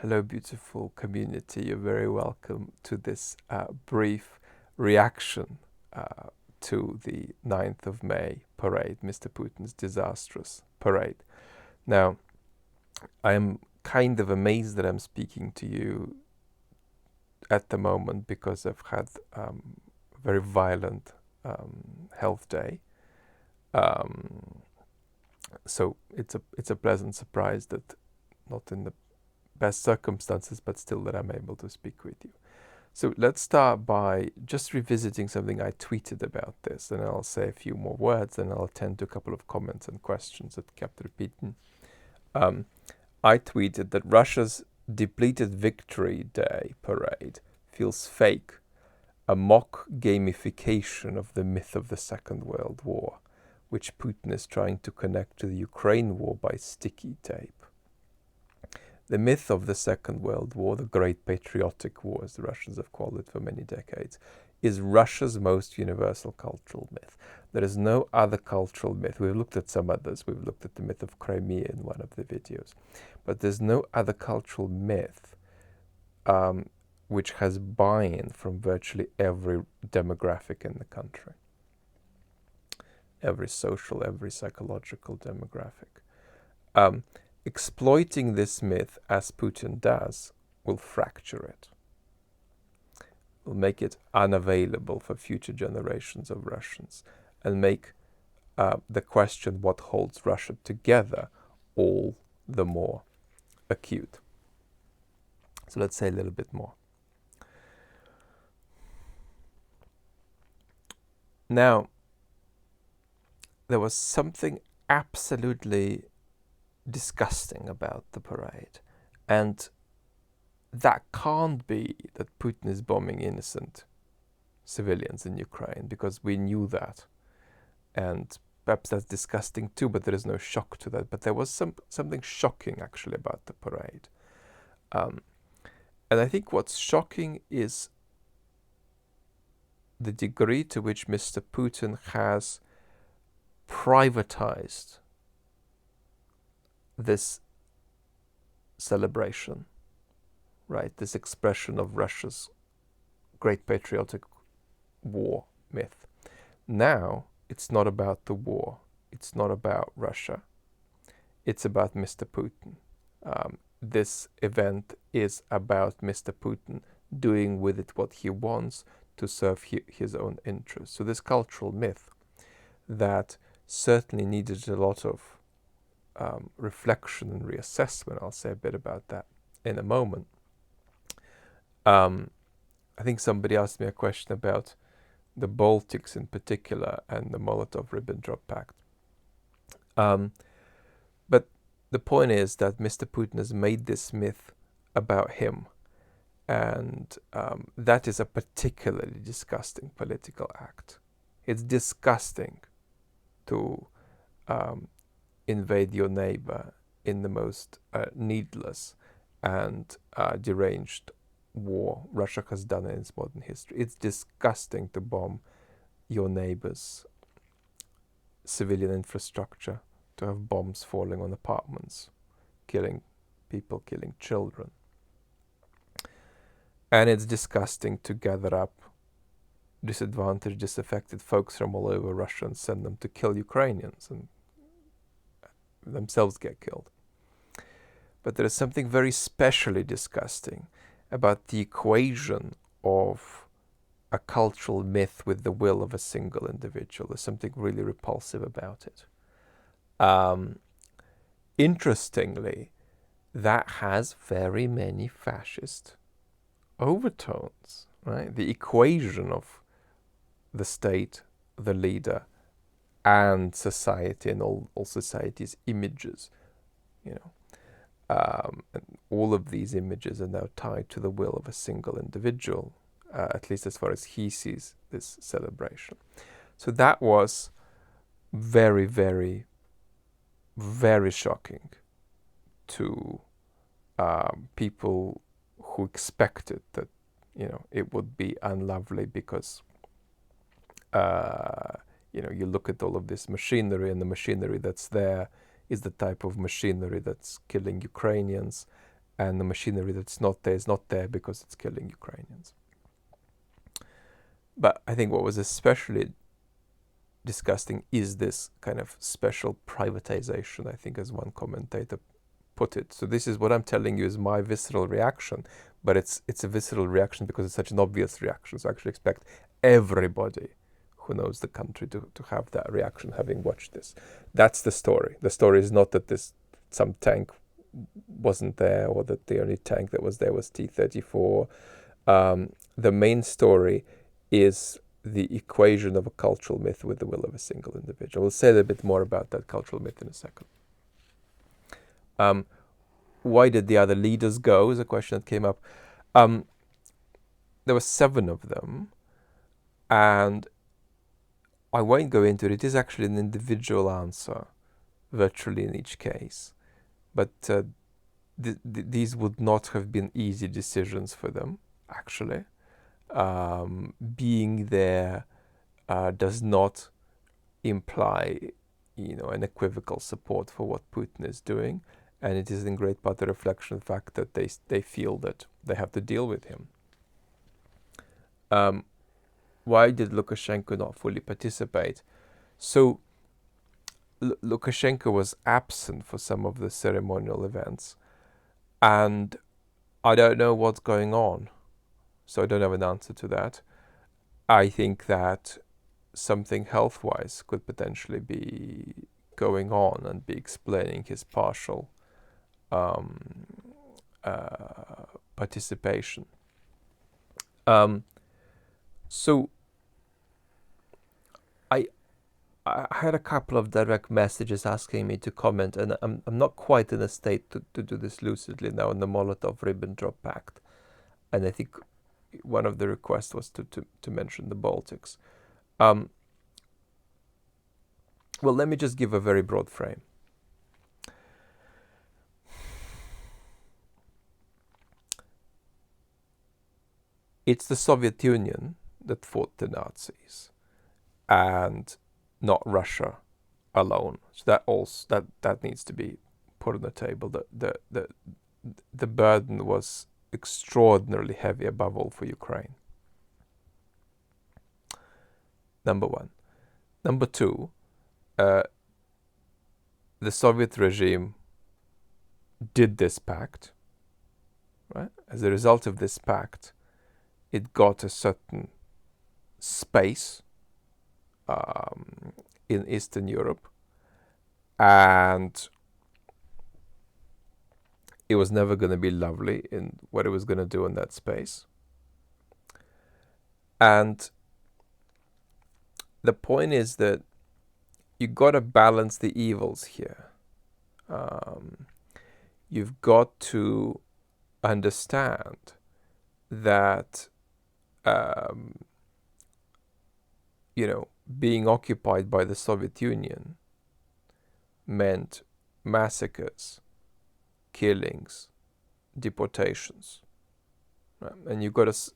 Hello, beautiful community. You're very welcome to this brief reaction to the 9th of May parade, Mr. Putin's disastrous parade. Now, I am kind of amazed that I'm speaking to you at the moment because I've had a very violent health day. So it's a pleasant surprise that not in the best circumstances, but still that I'm able to speak with you. So let's start by just revisiting something I tweeted about this, and I'll say a few more words, and I'll attend to a couple of comments and questions that kept repeating. I tweeted that Russia's depleted Victory Day parade feels fake, a mock gamification of the myth of the Second World War, which Putin is trying to connect to the Ukraine war by sticky tape. The myth of the Second World War, the Great Patriotic War, as the Russians have called it for many decades, is Russia's most universal cultural myth. There is no other cultural myth. We've looked at some others. We've looked at the myth of Crimea in one of the videos. But there's no other cultural myth which has buy-in from virtually every demographic in the country. Every social, every psychological demographic. Exploiting this myth, as Putin does, will fracture it. Will make it unavailable for future generations of Russians and make the question what holds Russia together all the more acute. So let's say a little bit more. Now, there was something absolutely disgusting about the parade, and that can't be that Putin is bombing innocent civilians in Ukraine, because we knew that, and perhaps that's disgusting too, but there is no shock to that. But there was something shocking actually about the parade, and I think what's shocking is the degree to which Mr. Putin has privatized this celebration, right? This expression of Russia's Great Patriotic War myth. Now, it's not about the war. It's not about Russia. It's about Mr. Putin. This event is about Mr. Putin doing with it what he wants to serve his own interests. So this cultural myth that certainly needed a lot of reflection and reassessment. I'll say a bit about that in a moment. I think somebody asked me a question about the Baltics in particular and the Molotov-Ribbentrop Pact. But the point is that Mr. Putin has made this myth about him, and that is a particularly disgusting political act. It's disgusting to invade your neighbor in the most needless and deranged war Russia has done in its modern history. It's disgusting to bomb your neighbor's civilian infrastructure, to have bombs falling on apartments, killing people, killing children. And it's disgusting to gather up disadvantaged, disaffected folks from all over Russia and send them to kill Ukrainians and themselves get killed. But there is something very specially disgusting about the equation of a cultural myth with the will of a single individual. There's something really repulsive about it. Interestingly, that has very many fascist overtones, right? The equation of the state, the leader, and society, and all society's images, and all of these images are now tied to the will of a single individual, at least as far as he sees this celebration. So that was very, very, very shocking to people who expected that, it would be unlovely because you look at all of this machinery, and the machinery that's there is the type of machinery that's killing Ukrainians, and the machinery that's not there is not there because it's killing Ukrainians. But I think what was especially disgusting is this kind of special privatization, I think, as one commentator put it. So this is what I'm telling you is my visceral reaction, but it's a visceral reaction because it's such an obvious reaction. So I actually expect everybody who knows the country to have that reaction having watched this. That's the story. The story is not that some tank wasn't there or that the only tank that was there was T-34. The main story is the equation of a cultural myth with the will of a single individual. We'll say a little bit more about that cultural myth in a second. Why did the other leaders go is a question that came up. There were 7 of them, and I won't go into it. It is actually an individual answer, virtually in each case. But these would not have been easy decisions for them, actually. Being there does not imply, an equivocal support for what Putin is doing, and it is in great part a reflection of the fact that they feel that they have to deal with him. Why did Lukashenko not fully participate? So Lukashenko was absent for some of the ceremonial events, and I don't know what's going on, so I don't have an answer to that. I think that something health-wise could potentially be going on and be explaining his partial participation. So I had a couple of direct messages asking me to comment, and I'm not quite in a state to do this lucidly now on the Molotov-Ribbentrop Pact. And I think one of the requests was to mention the Baltics. Well, let me just give a very broad frame. It's the Soviet Union that fought the Nazis, and not Russia alone. So that needs to be put on the table. The burden was extraordinarily heavy, above all for Ukraine. Number one. Number two, the Soviet regime did this pact, right? As a result of this pact, it got a certain space in Eastern Europe, and it was never going to be lovely in what it was going to do in that space. And the point is that you got to balance the evils here. You've got to understand that being occupied by the Soviet Union meant massacres, killings, deportations, right? And you've got to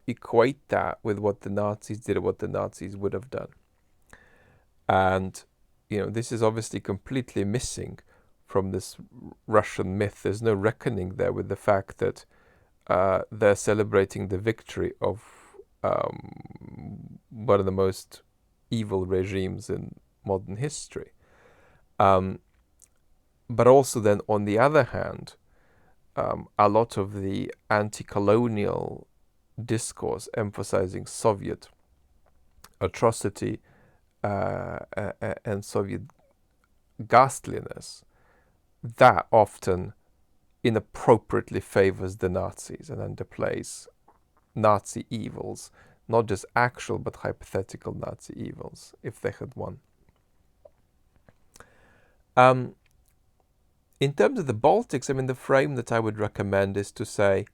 equate that with what the Nazis did or what the Nazis would have done. And this is obviously completely missing from this Russian myth. There's no reckoning there with the fact that they're celebrating the victory of one of the most evil regimes in modern history. But also then, on the other hand, a lot of the anti-colonial discourse emphasizing Soviet atrocity and Soviet ghastliness, that often inappropriately favors the Nazis and underplays Nazi evils, not just actual but hypothetical Nazi evils, if they had won. In terms of the Baltics, the frame that I would recommend is to say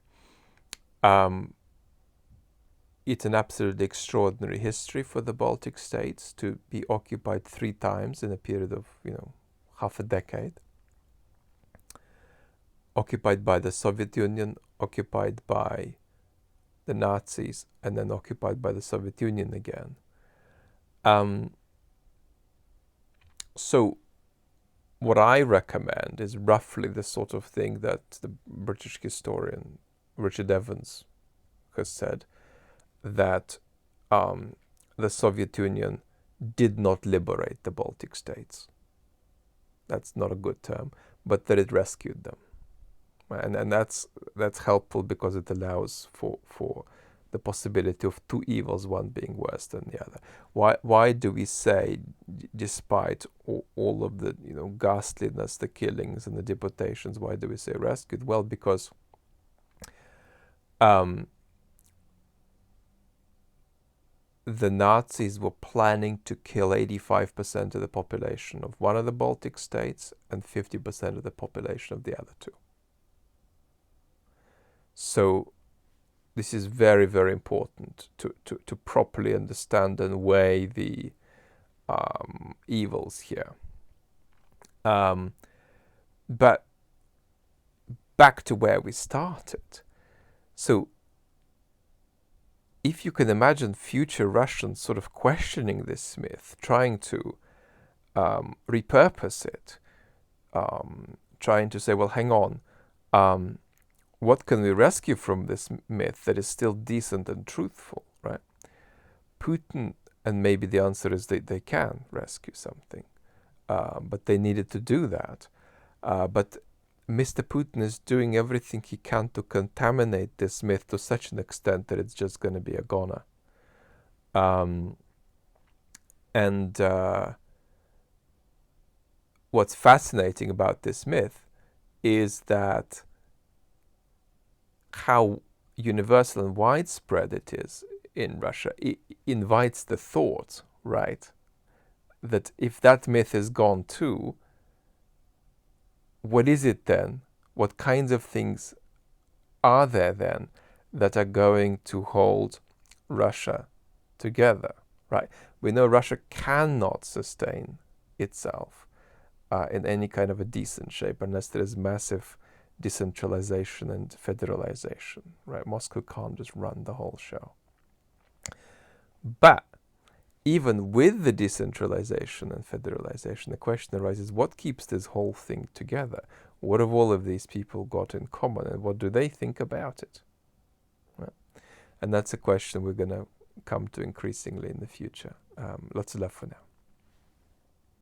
it's an absolutely extraordinary history for the Baltic states to be occupied 3 times in a period of, half a decade. Occupied by the Soviet Union, occupied by the Nazis, and then occupied by the Soviet Union again. So what I recommend is roughly the sort of thing that the British historian Richard Evans has said, that the Soviet Union did not liberate the Baltic states. That's not a good term, but that it rescued them. And that's helpful because it allows for the possibility of two evils, one being worse than the other. Why do we say, despite all of the ghastliness, the killings and the deportations, why do we say rescued? Well, because the Nazis were planning to kill 85% of the population of one of the Baltic states and 50% of the population of the other two. So this is very, very important to properly understand and weigh the evils here. But back to where we started. So if you can imagine future Russians sort of questioning this myth, trying to repurpose it, trying to say, well, hang on, what can we rescue from this myth that is still decent and truthful, right? Putin, and maybe the answer is they can rescue something, but they needed to do that. But Mr. Putin is doing everything he can to contaminate this myth to such an extent that it's just going to be a goner. What's fascinating about this myth is that how universal and widespread it is in Russia. It invites the thought, right, that if that myth is gone too, what is it then? What kinds of things are there then that are going to hold Russia together, right? We know Russia cannot sustain itself in any kind of a decent shape unless there is massive decentralization and federalization, right? Moscow can't just run the whole show. But even with the decentralization and federalization, the question arises, what keeps this whole thing together? What have all of these people got in common, and what do they think about it? Right? And that's a question we're going to come to increasingly in the future. Lots of love for now.